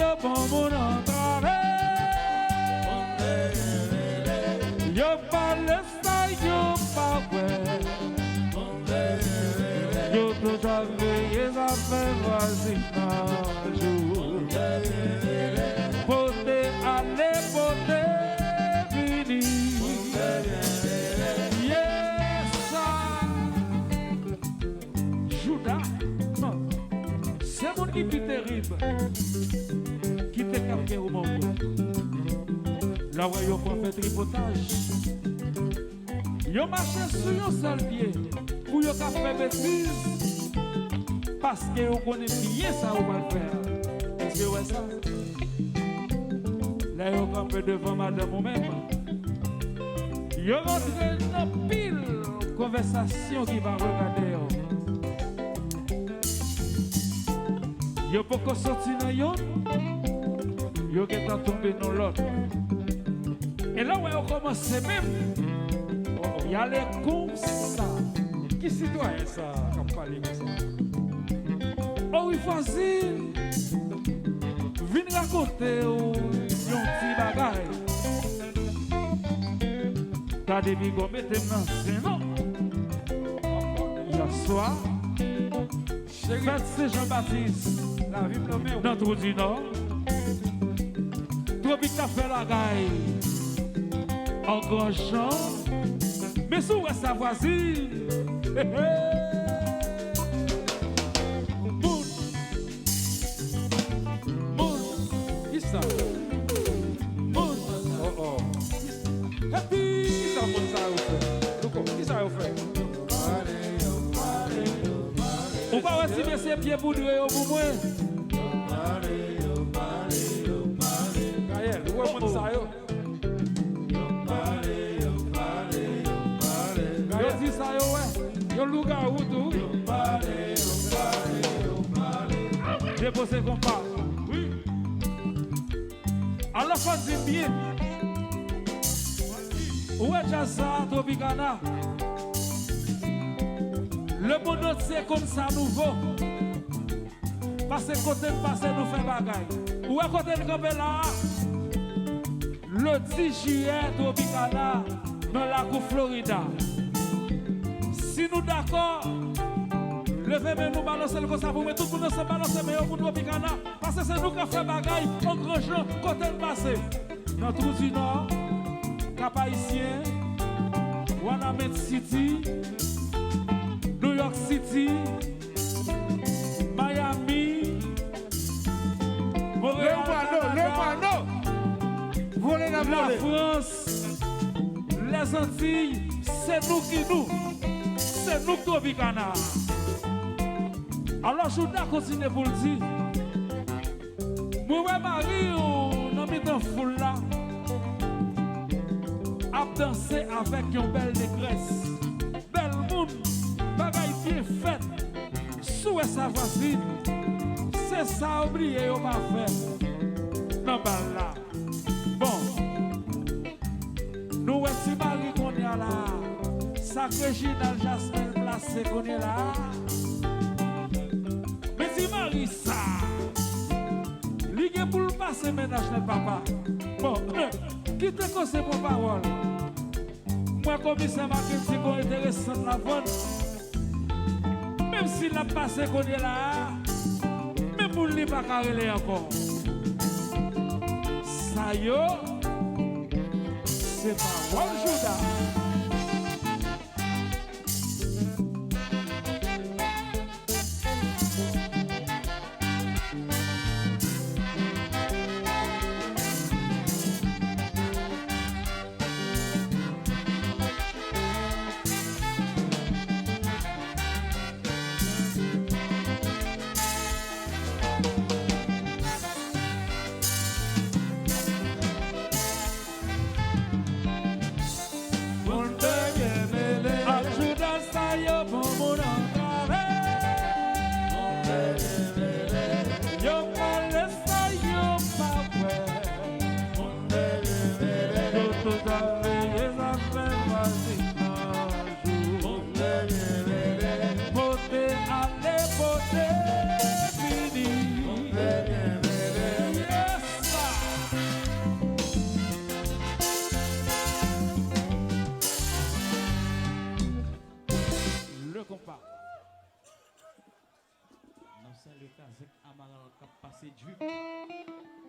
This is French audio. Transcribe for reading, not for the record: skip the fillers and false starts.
yo bon mon entrave. Yo parle ça, yo pas ouais. Yo toujours veillé à faire voisinage. Poté aller, poté vini. Yes, Judas, non, c'est mon qui est terrible, qui te capté au monde. Là où ils ont fait tripotage, ils ont marché sur un seul pied pour qu'ils faire bêtise parce qu'ils connaissent bien ça où va le faire. Est-ce que vous voyez ça? Là ils ont campé devant madame ou même. Ils ont rentré dans pile conversation qui va regarder. Ils n'ont pas sorti dans yon, ils ont tombé dans l'autre. Et là où ils ont commencé même, il y a les comme ça. Qui citoyen ça, qui parle comme ça? Oh oui, facile. Viens raconter un petit bagage. T'as des bigos, mettez-moi c'est non. Hier soir, fête Saint-Jean-Baptiste, dans Trou du Nord. Tropique a fait la gaille en grand champ. Mais sous sa voisine. Qui ça? Oh oh. Happy. Qui ça a fait? On va recevoir ses pieds pour lui pour moi. Gaël, où est mon sayo? Gaël dit sayo ouais. Yo louga ou tout. Déposez qu'on parle. Oui. Alors faut dire bien. Où est Jazza Tropicana? Le monde c'est comme ça nouveau. Parce que côté passé nous fait bagaille. Où est côté de camper là? Le 10 juillet Tropicana dans la cour Florida. Si nous d'accord, levez nous balancer le comme ça pour mettre tout le monde se balancer meilleur pour Tropicana. Parce que c'est nous qui fait bagaille en grand champ côté de passé. Dans Trou du Nord, Cap-Haïtien, Wanamaker City, New York City, Miami, Montréal, la France, les Antilles, c'est nous qui nous, c'est nous qui Tropicana. Alors je dois continuer pour le dire. Moi, Marie, on a mis dans foule là, a dansé avec une belle négresse, belle monde. Bagaille bien faite, sous sa voisine, c'est ça oublié on va faire. Non, bah là, bon, nous aussi Marie qu'on est là, sacré Ginal Jasmin placé qu'on est là. Mais si Marie ça, l'idée pour le passer ménage n'est papa. Bon, qui te conseille pour parole? Moi, commissaire marketing, on est intéressant la vente. Même s'il n'a pas passé qu'on est là, même pour lui pas carré encore. Ça y est, c'est pas one Judas. le Kazek Amaral qui a passé du